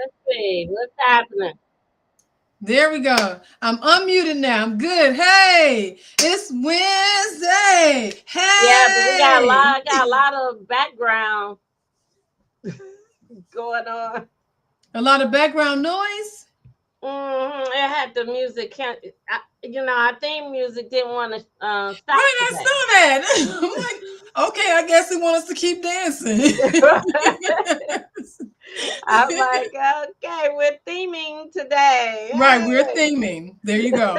Let's see what's happening. There we go. I'm unmuted now. I'm good. Hey, it's Wednesday. Yeah, but we Hey, got a lot of background going on. a lot of background noise. It had the music. Our theme music didn't want to stop Right, I today. saw that. I'm like, okay, I guess they want us to keep dancing. I'm like, okay, we're theming today. Right, we're Hey. theming. There you go.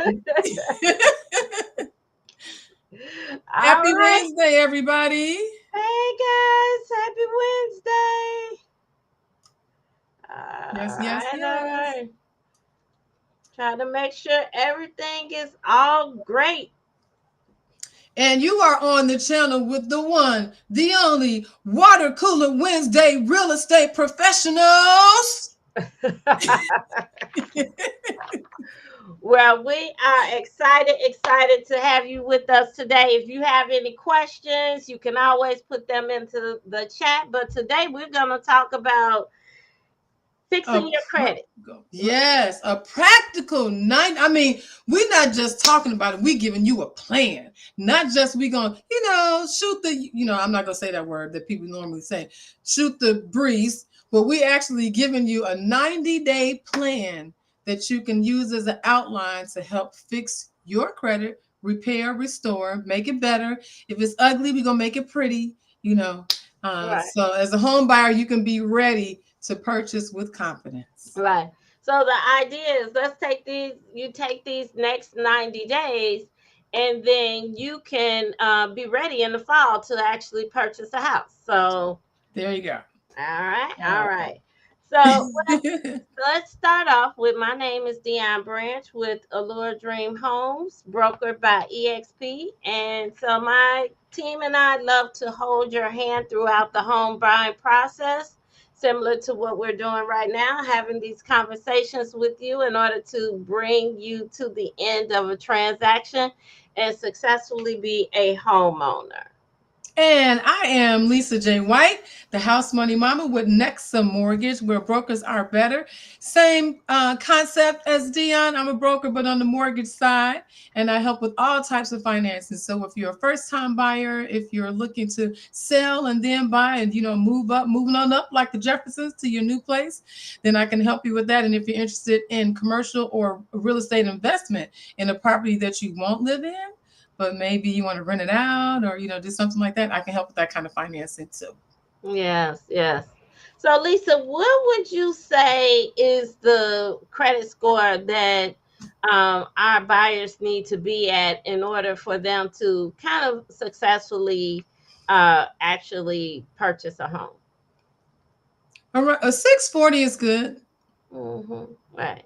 All Happy right. Wednesday, everybody. Hey guys, happy Wednesday. Yes, yes, All yes. right. Try to make sure everything is all great. And you are on the channel with the one, the only Water Cooler Wednesday real estate professionals. Well, we are excited to have you with us today. If you have any questions, you can always put them into the chat. But today we're going to talk about A fixing your credit. yes, a practical night. I mean, we're not just talking about it. We giving you a plan. Not just we gonna, shoot the, I'm not gonna say that word that people normally say, shoot the breeze, but we actually giving you a 90-day plan that you can use as an outline to help fix your credit, repair, restore, make it better. If it's ugly, we're gonna make it pretty, you know. Right. So as a home buyer, you can be ready to purchase with confidence. Right. So the idea is you take these next 90 days, and then you can be ready in the fall to actually purchase a house. So, There you go. all right. All All right. So, right. let's start off with my name is Dione Branch with Allure Dream Homes, brokered by EXP. And so my team and I love to hold your hand throughout the home buying process, similar to what we're doing right now, having these conversations with you in order to bring you to the end of a transaction and successfully be a homeowner. And I am Lisa J. White, the house money mama with Nexa Mortgage, where brokers are better. Same concept as Dion. I'm a broker, but on the mortgage side, and I help with all types of financing. So if you're a first-time buyer, if you're looking to sell and then buy, and moving on up like the Jeffersons to your new place, then I can help you with that. And if you're interested in commercial or real estate investment in a property that you won't live in, but maybe you want to rent it out or do something like that, I can help with that kind of financing too. Yes, yes. So, Lisa, what would you say is the credit score that our buyers need to be at in order for them to kind of successfully actually purchase a home? All right, a 640 is good. Right.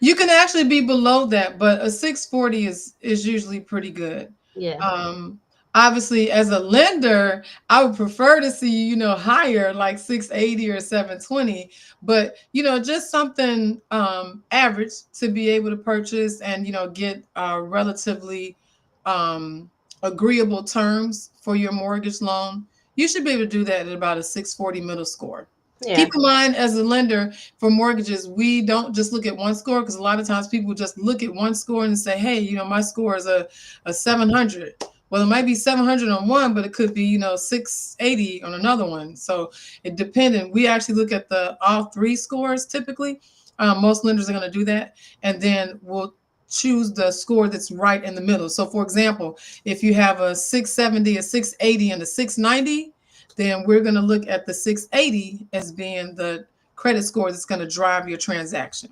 You can actually be below that, but a 640 is usually pretty good. Yeah. Um, Obviously, as a lender, I would prefer to see higher, like 680 or 720. But just something average to be able to purchase and get relatively um, agreeable terms for your mortgage loan. You should be able to do that at about a 640 middle score. Yeah. Keep in mind, as a lender for mortgages, we don't just look at one score, because a lot of times people just look at one score and say, hey, my score is a 700. Well, it might be 700 on one, but it could be 680 on another one. So it depending. We actually look at the all three scores typically. Most lenders are going to do that, and then we'll choose the score that's right in the middle. So, for example, if you have a 670, a 680, and a 690, then we're going to look at the 680 as being the credit score that's going to drive your transaction.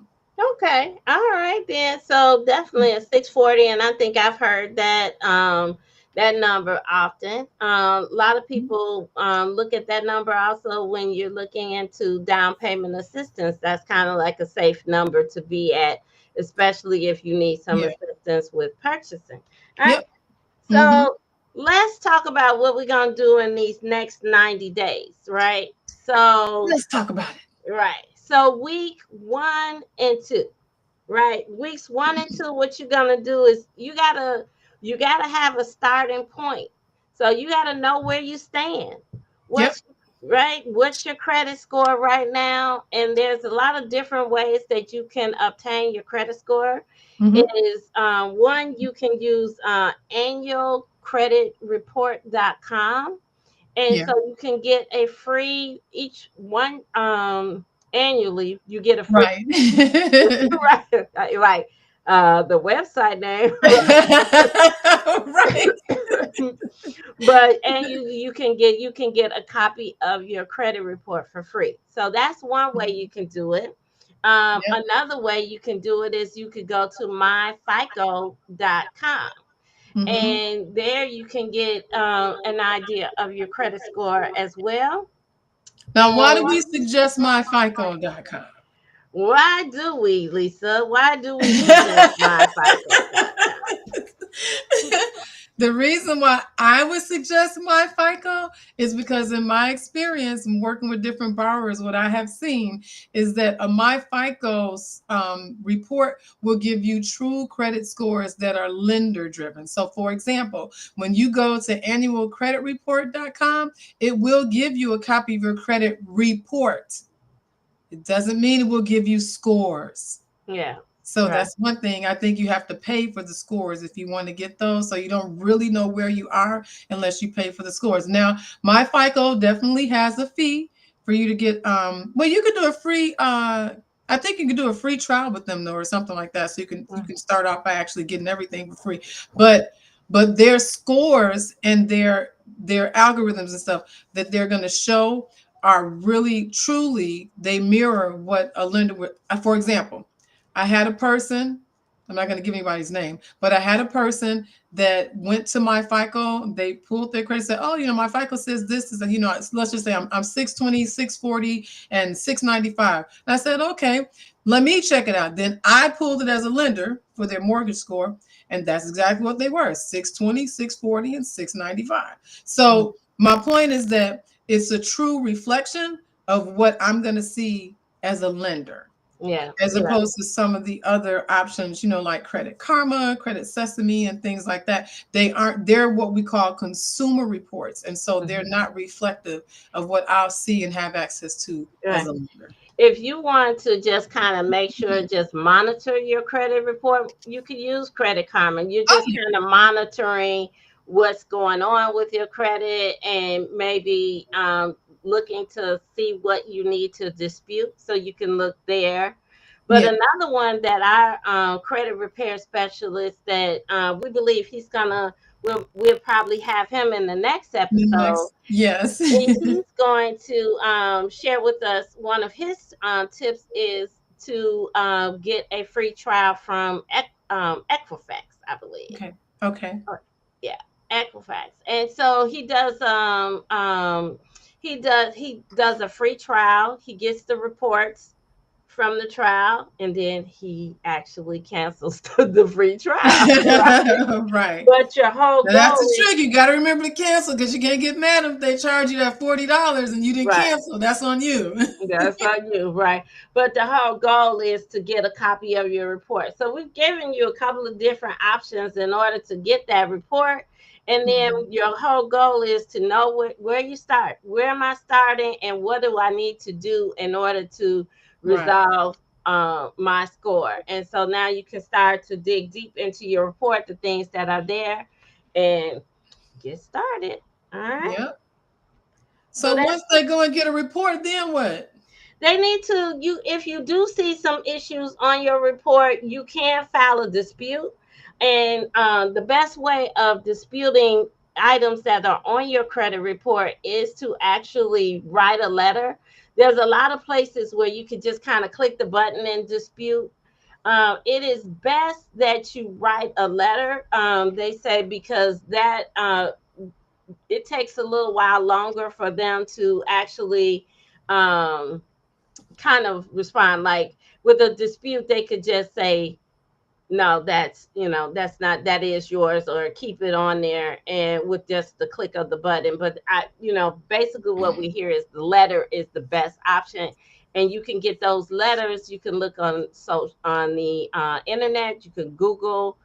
Okay. All right then. So definitely a 640, and I think I've heard that number often. A lot of people look at that number also when you're looking into down payment assistance. That's kind of like a safe number to be at, especially if you need some Yeah. assistance with purchasing. All right. Yep. Mm-hmm. So let's talk about what we're gonna do in these next 90 days, right? So Let's talk about right. So week 1 and 2, right? Weeks 1 and 2, what you're gonna do is you gotta have a starting point. So you gotta know where you stand. it. What's Yep. right? What's your credit score right now? And there's a lot of different ways that you can obtain your credit score. It Hmm. is one, you can use annualcreditreport.com. And Yeah. so you can get a free each one annually. You get a free Right. right, right. The website name, Right. but and you can get a copy of your credit report for free. So that's one way you can do it. Yep. Another way you can do it is you could go to myfico.com, Hmm. and there you can get an idea of your credit score as well. Now, why do And we suggest myfico.com? why do we, Lisa? Why do we suggest myfico.com? The reason why I would suggest my FICO is because, in my experience and working with different borrowers, what I have seen is that a my FICO's report will give you true credit scores that are lender driven. So, for example, when you go to annualcreditreport.com, it will give you a copy of your credit report. It doesn't mean it will give you scores. Yeah, So right. that's one thing. I think you have to pay for the scores if you want to get those. So you don't really know where you are unless you pay for the scores. Now, my FICO definitely has a fee for you to get well, you could do a free I think you can do a free trial with them though or something like that. So you can start off by actually getting everything for free. But their scores and their algorithms and stuff that they're going to show are really truly they mirror what a lender would for example, I had a person, I'm not going to give anybody's name, but I had a person that went to my FICO. They pulled their credit, said, oh, my FICO says this is, let's just say I'm 620, 640, and 695. And I said, okay, let me check it out. Then I pulled it as a lender for their mortgage score. And that's exactly what they were 620, 640, and 695. Mm. So my point is that it's a true reflection of what I'm going to see as a lender Yeah, as yeah. opposed to some of the other options, like Credit Karma, Credit Sesame, and things like that. They're what we call consumer reports. And so they're Mhm. not reflective of what I'll see and have access to as Right. a lender. If you want to just kind of make sure, just monitor your credit report, you could use Credit Karma. You're Oh, just yeah. kind of monitoring what's going on with your credit and maybe looking to see what you need to dispute. So you can look there. But Yeah. another one that our credit repair specialist that we believe we'll probably have him in the next The episode, next, yes. and he's going to share with us one of his tips is to get a free trial from Equifax, I believe. Okay. Okay. Or- Yeah, Equifax. And so he does a free trial. He gets the reports from the trial, and then he actually cancels the free trial. Right? Right. But your whole Now that's goal the is trick. You got to remember to cancel because you can't get mad if they charge you that $40 and you didn't right. cancel. That's on you. That's on you, right? But the whole goal is to get a copy of your report. So we've given you a couple of different options in order to get that report. And then Mhm. your whole goal is to know where you start. Where am I starting, and what do I need to do in order to Right. resolve my score? And so now you can start to dig deep into your report, the things that are there, and get started. All right. Yep. So So that once they go and get a report, then what? they need to you if you do see some issues on your report, you can file a dispute. And the best way of disputing items that are on your credit report is to actually write a letter. There's a lot of places where you could just kind of click the button and dispute. It is best that you write a letter. They say because that it takes a little while longer for them to actually um, kind of respond. Like with a dispute, they could just say, no, that's not, that is yours, or keep it on there, and with just the click of the button. But basically what we hear is the letter is the best option. And you can get those letters. You can look on the internet. You can Google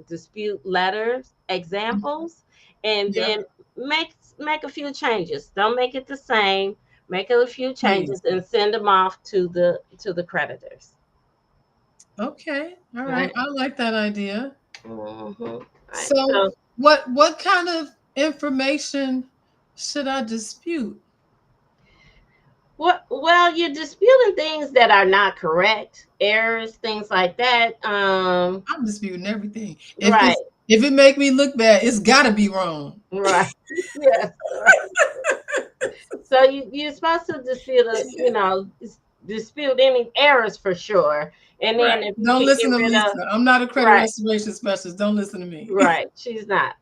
dispute letters Mhm. examples, and Yep. then make make a few changes. Don't make it the same. Make a few Please. changes and send them off to the creditors. Okay. All right. Right. I like that idea. Right. So So what kind of information should I dispute? what? Well, you're disputing things that are not correct, errors, things like that. I'm disputing everything. Right. If it make me look bad, it's gotta be wrong. Right. Yes. Right. So you're supposed to dispute dispute any errors for sure. And then Right. if you Don't can listen get to rid of Lisa. I'm not a credit right, restoration specialist. Don't listen to me. right. She's not.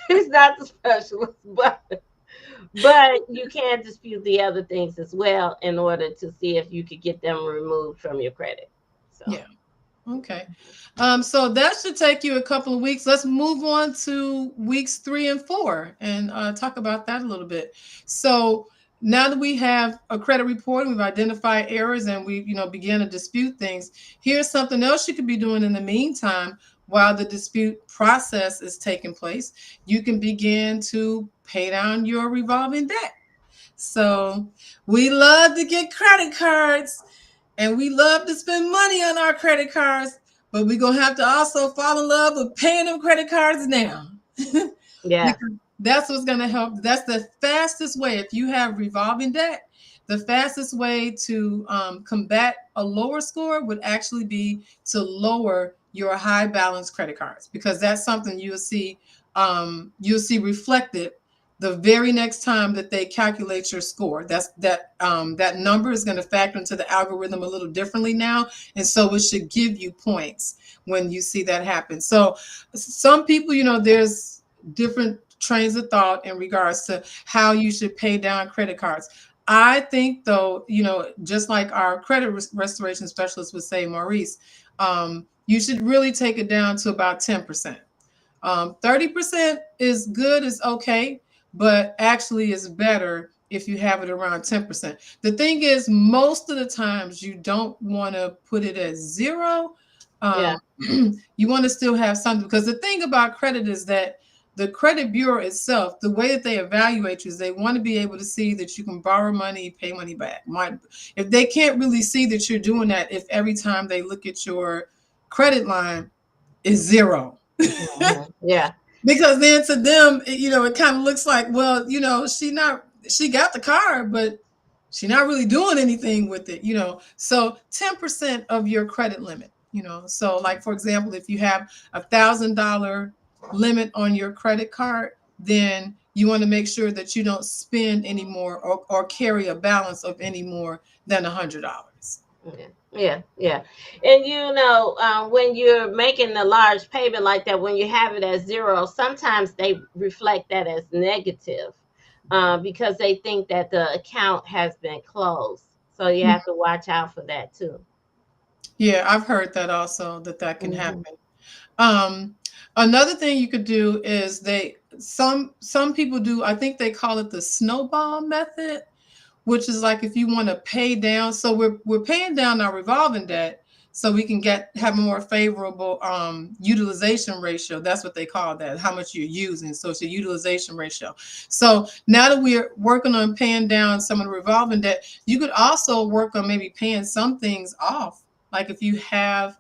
She's not the specialist, but you can dispute the other things as well in order to see if you could get them removed from your credit. So Yeah. Okay. So that should take you a couple of weeks. Let's move on to weeks 3 and 4 and talk about that a little bit. So now that we have a credit report, we've identified errors and we, begin to dispute things. Here's something else you could be doing in the meantime while the dispute process is taking place. You can begin to pay down your revolving debt. So we love to get credit cards and we love to spend money on our credit cards, but we're going to have to also fall in love with paying them credit cards now. yeah, Because that's what's going to help. That's the fastest way. If you have revolving debt, the fastest way to combat a lower score would actually be to lower your high balance credit cards, because that's something you'll see reflected the very next time that they calculate your score. That number is going to factor into the algorithm a little differently now, and so it should give you points when you see that happen. So some people, there's different trains of thought in regards to how you should pay down credit cards. I think, though, just like our credit restoration specialist would say, Maurice, you should really take it down to about 10%. 30% is good, is okay, but actually is better if you have it around 10%. The thing is, most of the times you don't want to put it at zero. yeah, You want to still have something, because the thing about credit is that the credit bureau itself, the way that they evaluate you is they want to be able to see that you can borrow money, pay money back. If they can't really see that you're doing that, if every time they look at your credit line is zero. yeah, Because then to them, it kind of looks like, well, she got the car, but she's not really doing anything with it, So 10% of your credit limit, So like, for example, if you have $1,000 limit on your credit card, then you want to make sure that you don't spend any more or carry a balance of any more than $100. yeah, yeah, yeah. And when you're making a large payment like that, when you have it at zero, sometimes they reflect that as negative, because they think that the account has been closed. So you have to watch out for that too. Yeah, I've heard that also, that can Hmm. happen. Um, Another thing you could do is some people do, I think they call it the snowball method, which is like if you want to pay down. So we're paying down our revolving debt so we can have a more favorable utilization ratio. That's what they call that, how much you're using. So it's a utilization ratio. So now that we're working on paying down some of the revolving debt, you could also work on maybe paying some things off. Like if you have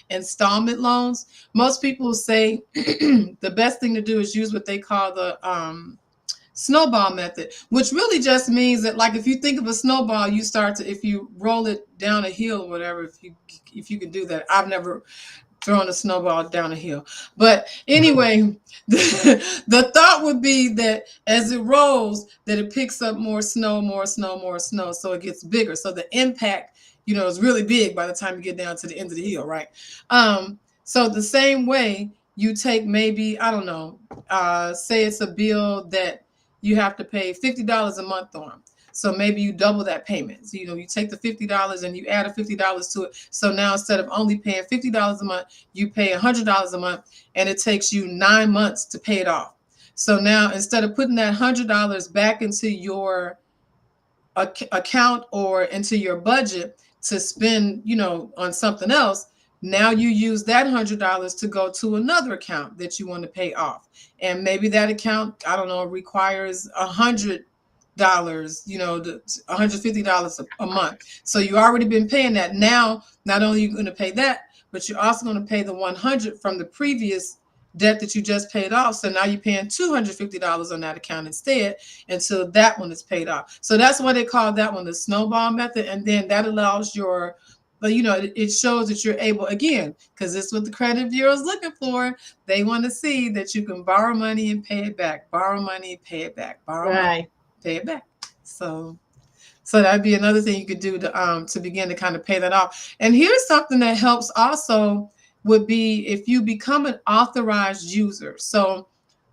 installment loans, most people say the best thing to do is use what they call the snowball method, which really just means that, like, if you think of a snowball, you start to, if you roll it down a hill or whatever, if you can do that. I've never thrown a snowball down a hill, but anyway, the thought would be that as it rolls, that it picks up more snow, more snow, more snow, so it gets bigger, so the impact is really big by the time you get down to the end of the hill, right? So the same way, you take, maybe, I don't know, say it's a bill that you have to pay $50 a month on. So maybe you double that payment. So, you take the $50 and you add a $50 to it. So now instead of only paying $50 a month, you pay $100 a month, and it takes you 9 months to pay it off. So now instead of putting that $100 back into your account or into your budget to spend, on something else, Now you use that $100 to go to another account that you want to pay off. And maybe that account, I don't know, requires $100, $150 a month. So you already been paying that. Now, not only are you going to pay that, but you're also going to pay the 100 from the previous debt that you just paid off. So now you're paying $250 on that account instead until that one is paid off. So that's why they call that one the snowball method. And then that allows your, but it shows that you're able, again, because it's what the credit bureau is looking for. They want to see that you can borrow money and pay it back, borrow money, pay it back, borrow money, Right. pay it back. So that'd be another thing you could do to begin to kind of pay that off. And here's something that helps also would be if you become an authorized user. So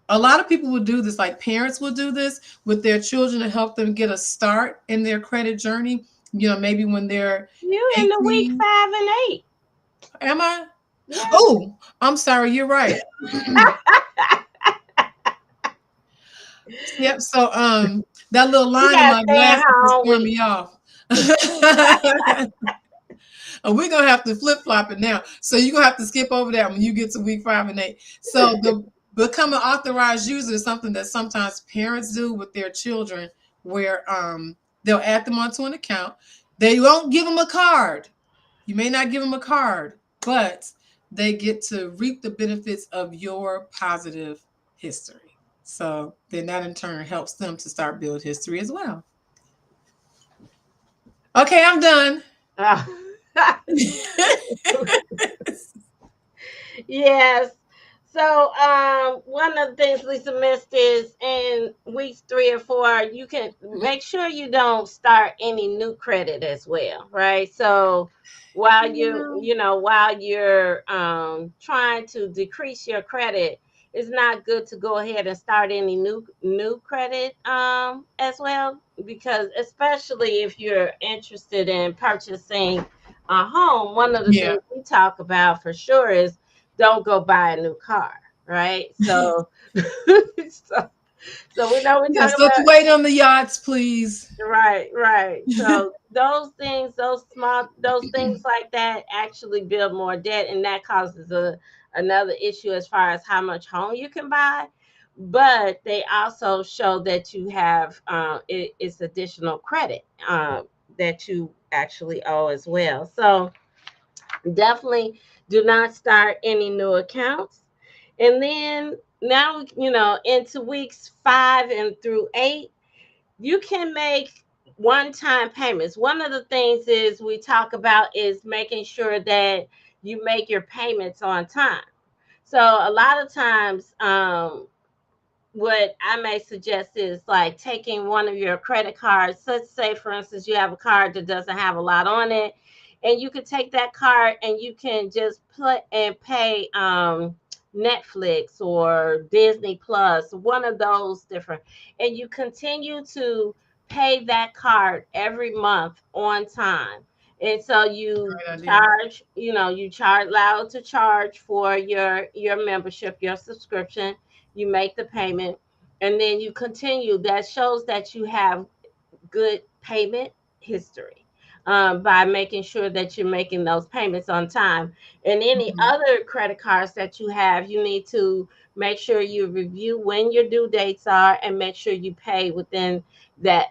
a lot of people will do this, like parents will do this with their children to help them get a start in their credit journey. Maybe when they're You in the week 18. 5 and 8. Am I? Yeah. Oh, I'm sorry. You're right. Yep. So that little You line on gotta my stay at glasses is home throwing with me off. And we're gonna have to flip flop it now. So you're gonna have to skip over that when you get to week 5 and 8. So the become an authorized user is something that sometimes parents do with their children, where they'll add them onto an account. They won't give them a card. You may not give them a card, but they get to reap the benefits of your positive history. So then that in turn helps them to start build history as well. Okay, I'm done. uh, yes. So one of the things Lisa missed is in weeks 3 or 4, you can make sure you don't start any new credit as well, right? So while you're trying to decrease your credit, it's not good to go ahead and start any new credit as well, because especially if you're interested in purchasing a home, one of the Yeah. things we talk about for sure is don't go buy a new car, right? So, so, so we know we're Yes, talking let's about wait on the yachts, please. right, right. So those things, those things like that actually build more debt, and that causes another issue as far as how much home you can buy. But they also show that you have it's additional credit that you actually owe as well. So definitely do not start any new accounts. And then now, into weeks 5 and through 8, you can make one-time payments. One of the things is we talk about is making sure that you make your payments on time. So a lot of times, what I may suggest is like taking one of your credit cards. Let's say, for instance, you have a card that doesn't have a lot on it, and you could take that card and you can just put and pay Netflix or Disney Plus, one of those different, and you continue to pay that card every month on time. And so you Great idea. charge, you charge allowed to charge for your membership, your subscription. You make the payment, and then you continue. That shows that you have good payment history by making sure that you're making those payments on time. And any Mhm. other credit cards that you have, you need to make sure you review when your due dates are and make sure you pay within that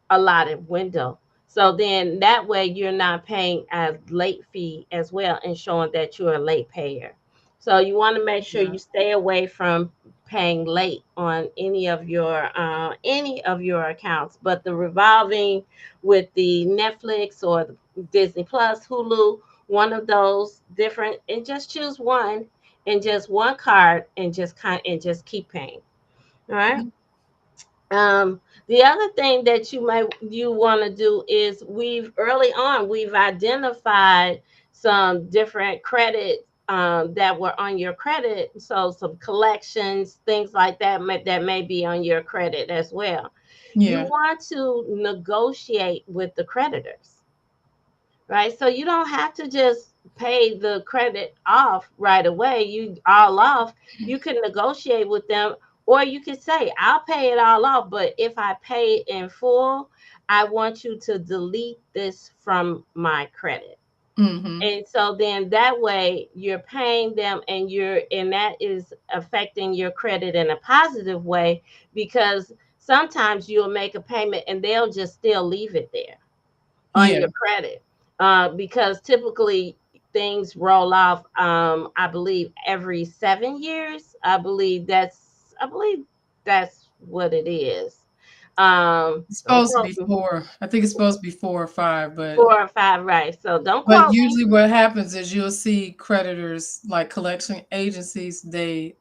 allotted window. So then that way you're not paying a late fee as well and showing that you're a late payer. So you want to make sure Yeah. you stay away from paying late on any of your accounts. But the revolving with the Netflix or the Disney Plus, Hulu, one of those different, and just choose one and just one card and just keep paying. All right. Mhm. The other thing that you want to do is we've identified some different credit that were on your credit, so some collections, things like that may be on your credit as well. You Yeah. want to negotiate with the creditors, right? So you don't have to just pay the credit off right away. You all off. You can negotiate with them, or you can say, "I'll pay it all off, but if I pay it in full, I want you to delete this from my credit." Mm-hmm. And so then that way you're paying them, and that is affecting your credit in a positive way, because sometimes you'll make a payment and they'll just still leave it there on Yeah. your credit, because typically things roll off, I believe every 7 years. I believe that's what it is. It's Don't supposed to quote be me. 4. I think it's supposed to be 4 or 5, but 4 or 5, right? So don't but quote me. usually what happens is you'll see creditors like collection agencies,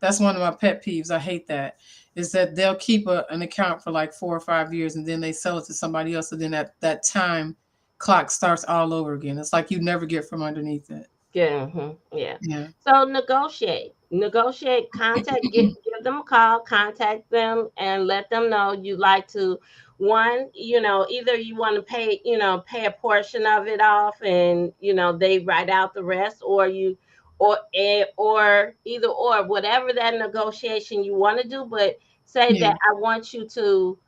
that's one of my pet peeves. I hate that. Is that they'll keep an account for like 4 or 5 years and then they sell it to somebody else. And then that time clock starts all over again. It's like you never get from underneath it. Yeah, yeah. Yeah. So negotiate, contact, give them a call, contact them, and let them know you like to. One, either you want to pay a portion of it off, and they write out the rest, or or either or, whatever that negotiation you want to do. But say Yeah. that I want you to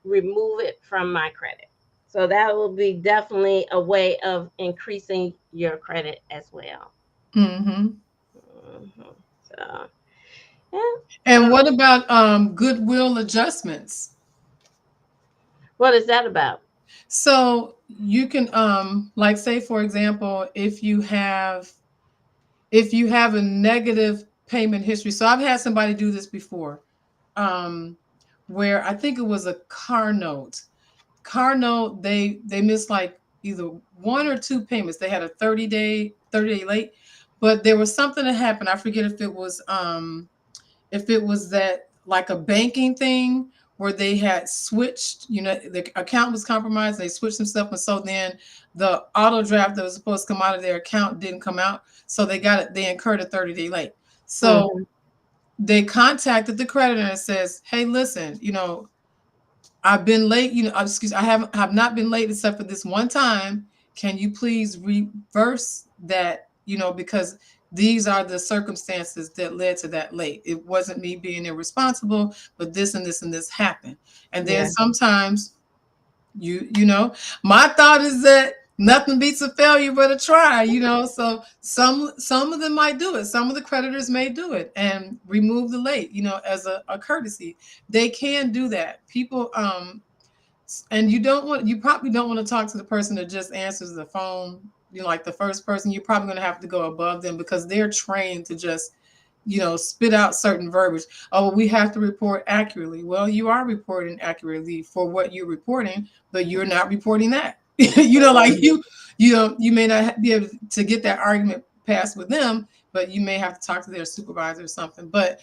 remove it from my credit. So that will be definitely a way of increasing your credit as well. Mm-hmm. Mhm. So, yeah. And what about goodwill adjustments? What is that about? So you can like say for example, if you have a negative payment history. So I've had somebody do this before, um, where I think it was a car note. Car note, they missed like either 1 or 2 payments. They had a 30-day late, but there was something that happened. I forget if it was that like a banking thing where they had switched, the account was compromised, they switched some stuff, and so then the auto draft that was supposed to come out of their account didn't come out. So they incurred a 30-day late. So Hmm. they contacted the creditor and says, hey, listen, I've been late, I have not been late except for this one time. Can you please reverse that, because these are the circumstances that led to that late. It wasn't me being irresponsible, but this and this and this happened. And then Yeah. sometimes my thought is that nothing beats a failure but a try, so some of them might do it, some of the creditors may do it and remove the late, as a courtesy. They can do that. People and you probably don't want to talk to the person that just answers the phone, like the first person. You're probably going to have to go above them because they're trained to just spit out certain verbiage. Oh, well, we have to report accurately. Well, you are reporting accurately for what you're reporting, but you're not reporting that. Like Mhm. you may not be able to get that argument passed with them, but you may have to talk to their supervisor or something. But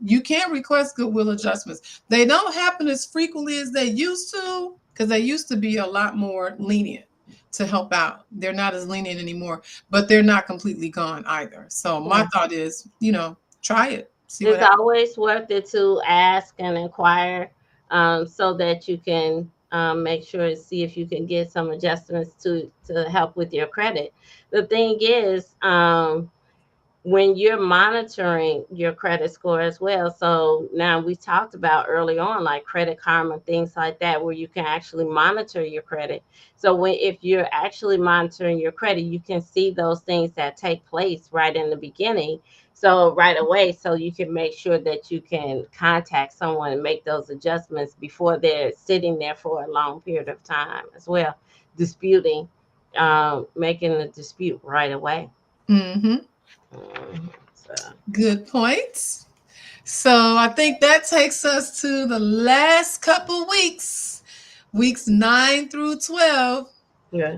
you can request goodwill adjustments. They don't happen as frequently as they used to because they used to be a lot more lenient to help out. They're not as lenient anymore, but they're not completely gone either. So my Yeah. thought is, try it, see what It's happens. always worth it to ask and inquire, so that you can, make sure to see if you can get some adjustments to help with your credit. The thing is, when you're monitoring your credit score as well. So now we talked about early on, like Credit Karma, things like that, where you can actually monitor your credit. So if you're actually monitoring your credit, you can see those things that take place right in the beginning. So right away, so you can make sure that you can contact someone and make those adjustments before they're sitting there for a long period of time as well, disputing, making a dispute right away. Mm-hmm. So. Good points. So I think that takes us to the last couple weeks, weeks 9 through 12. Yeah.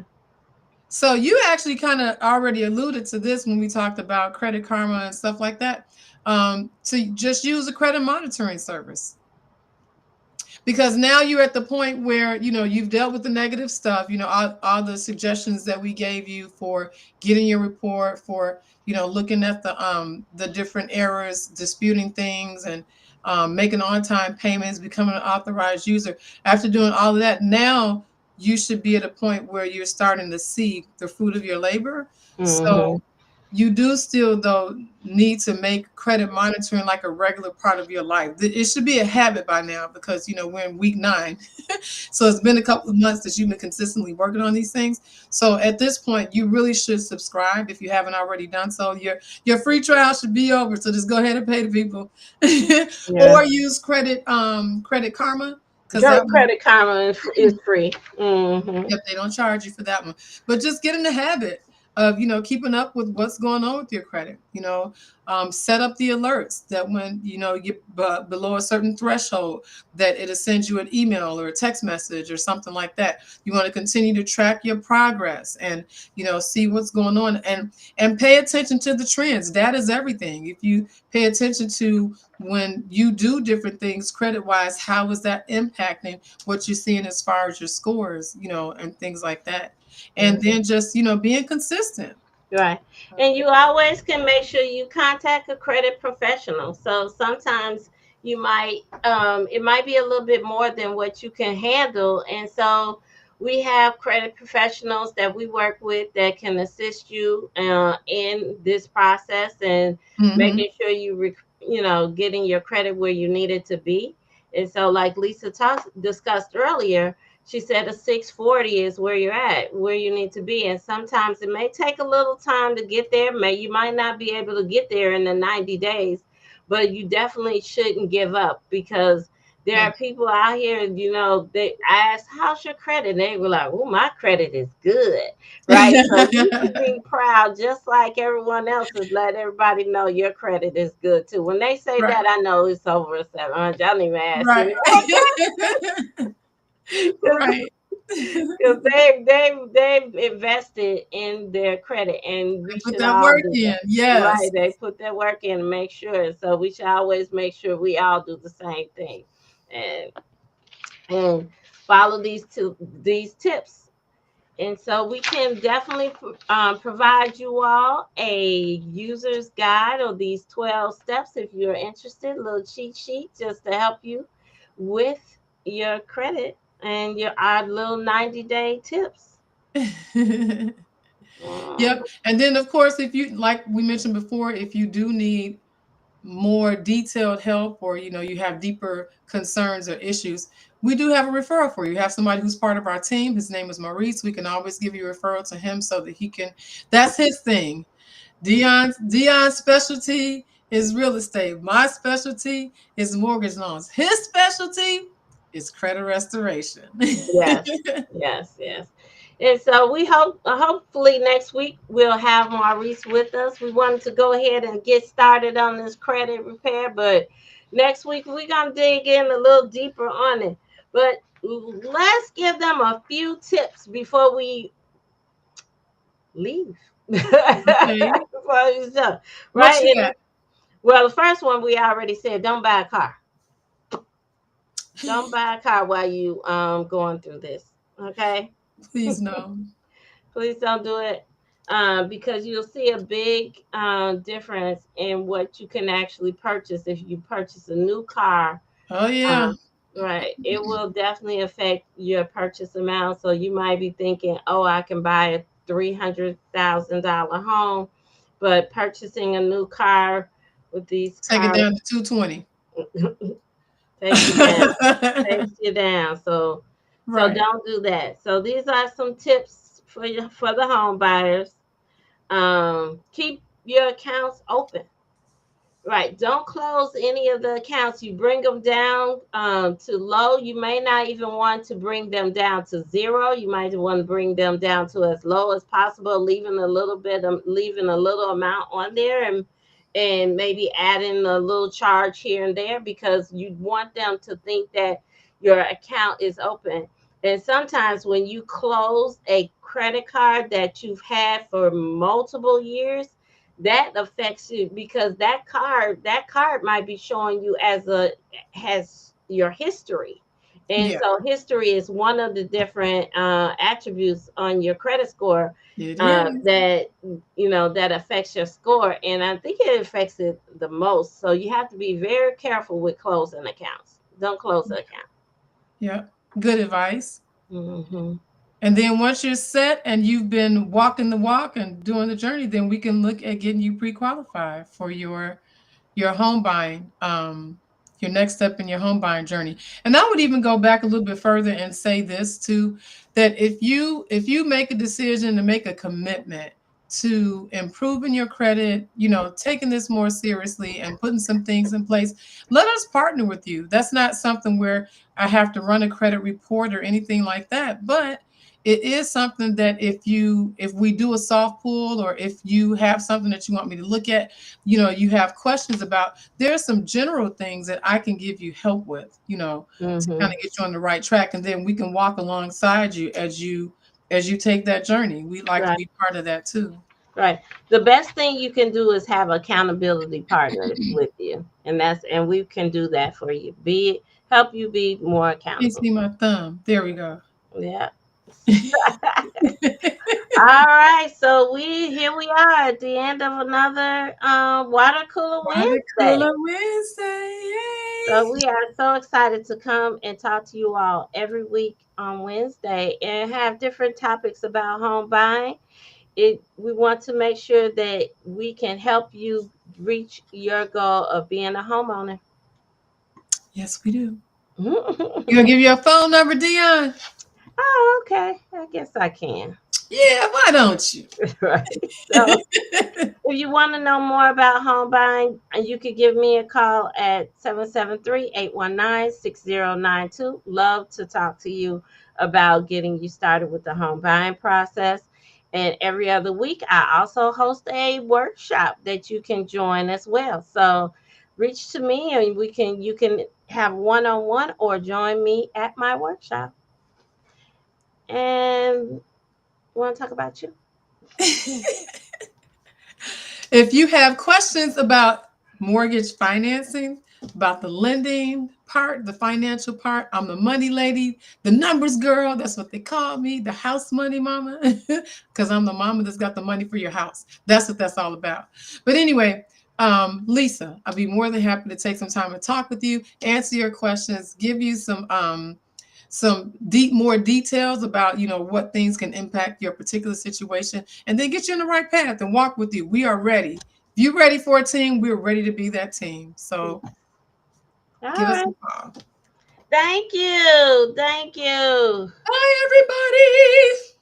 So you actually kind of already alluded to this when we talked about Credit Karma and stuff like that. To just use a credit monitoring service, because now you're at the point where you've dealt with the negative stuff, all the suggestions that we gave you for getting your report, for looking at the different errors, disputing things, and making on-time payments, becoming an authorized user. After doing all of that, now you should be at a point where you're starting to see the fruit of your labor. So Mm-hmm. you do still though need to make credit monitoring like a regular part of your life. It should be a habit by now because we're in week 9. So it's been a couple of months that you've been consistently working on these things. So at this point, you really should subscribe if you haven't already done so. Your free trial should be over. So just go ahead and pay the people. Yeah. Or use Credit Karma, because Joe that one, Credit Karma is free. Mm-hmm. yep, they don't charge you for that one. But just get in the habit of, keeping up with what's going on with your credit. Set up the alerts that when, you get below a certain threshold, that it'll send you an email or a text message or something like that. You want to continue to track your progress and, see what's going on, and pay attention to the trends. That is everything. If you pay attention to when you do different things credit wise, how is that impacting what you're seeing as far as your scores, and things like that. And then just, being consistent. Right. And you always can make sure you contact a credit professional. So sometimes it might be a little bit more than what you can handle. And so we have credit professionals that we work with that can assist you in this process and Hmm. making sure getting your credit where you need it to be. And so, like Lisa discussed earlier, she said a 640 is where you're at, where you need to be. And sometimes it may take a little time to get there. You might not be able to get there in the 90 days, but you definitely shouldn't give up because there Yeah. are people out here, they ask, how's your credit? And they were like, oh, my credit is good. Right. So you should be proud, just like everyone else, is let everybody know your credit is good too. When they say Right. that, I know it's over a 700. I don't even ask Right. anymore. Right. Because they've invested in their credit, and we Put should that all work do in. that. Right? Yes. They put their work in and make sure. So we should always make sure we all do the same thing, and and follow these tips. And so we can definitely provide you all a user's guide or these 12 steps if you're interested, a little cheat sheet just to help you with your credit and your our little 90-day tips. Yep. Mhm. And then, of course, if you, like we mentioned before, if you do need more detailed help, or you have deeper concerns or issues, we do have a referral for you. You have somebody who's part of our team. His name is Maurice. We can always give you a referral to him so that he can, that's his thing. Dion's specialty is real estate. My specialty is mortgage loans. His specialty is credit restoration. Yes, yes, yes. And so we hopefully next week we'll have Maurice with us. We wanted to go ahead and get started on this credit repair, but next week we're gonna dig in a little deeper on it. But let's give them a few tips before we leave. Okay. Before we jump, What right? you got? Well, the first one we already said, don't buy a car. Don't buy a car while you going through this. Okay. Please no. Please don't do it because you'll see a big difference in what you can actually purchase if you purchase a new car. Oh yeah. Um, right. It will definitely affect your purchase amount. So you might be thinking, oh, I can buy a $300,000 home, but purchasing a new car with these Take it cars down to 220. takes you down. Takes you down. So Right. don't do that. So these are some tips for the home buyers. Keep your accounts open. Right. Don't close any of the accounts. You bring them down to low. You may not even want to bring them down to zero. You might want to bring them down to as low as possible, leaving a little amount on there, and maybe adding a little charge here and there because you want them to think that your account is open. And sometimes when you close a credit card that you've had for multiple years, that affects you because that card might be showing you has your history. And Yeah, so history is one of the different attributes on your credit score it is. that affects your score, and I think it affects it the most. So you have to be very careful with closing accounts. Don't close the account. Yeah. Good advice. Hmm. And then once you're set and you've been walking the walk and doing the journey, then we can look at getting you pre-qualified for your home buying, your next step in your home buying journey. And I would even go back a little bit further and say this too, that if you make a decision to make a commitment to improving your credit, taking this more seriously and putting some things in place, let us partner with you. That's not something where I have to run a credit report or anything like that, but it is something that if we do a soft pull, or if you have something that you want me to look at, you have questions about, there's some general things that I can give you help with, to kind Mm-hmm. of get you on the right track. And then we can walk alongside you as you take that journey. We'd like to Right. be part of that too. Right. The best thing you can do is have accountability partners with you. And we can do that for you. Help you be more You accountable. see my thumb. There we go. Yeah. All right. So we are at the end of another water cooler Water Wednesday. cooler Wednesday. So Yay. we are so excited to come and talk to you all every week on Wednesday and have different topics about home buying. We want to make sure that we can help you reach your goal of being a homeowner. Yes, we do. You Oh, gonna give your phone number, Dion? okay. I guess I can. Yeah, why don't you? Right. So if you want to know more about home buying, you could give me a call at 773-819-6092. Love to talk to you about getting you started with the home buying process. And every other week, I also host a workshop that you can join as well. So reach to me and you can have one-on-one or join me at my workshop. And want to talk about you? If you have questions about mortgage financing, about the lending part, the financial part, I'm the money lady, the numbers girl. That's what they call me, the house money mama, because I'm the mama that's got the money for your house. That's what that's all about. But anyway, Lisa, I'll be more than happy to take some time to talk with you, answer your questions, give you some more details about what things can impact your particular situation, and then get you in the right path and walk with you. We are ready. If you're ready for a team, we're ready to be that team. So All give us a right. call. Thank you. Thank you. Bye, everybody.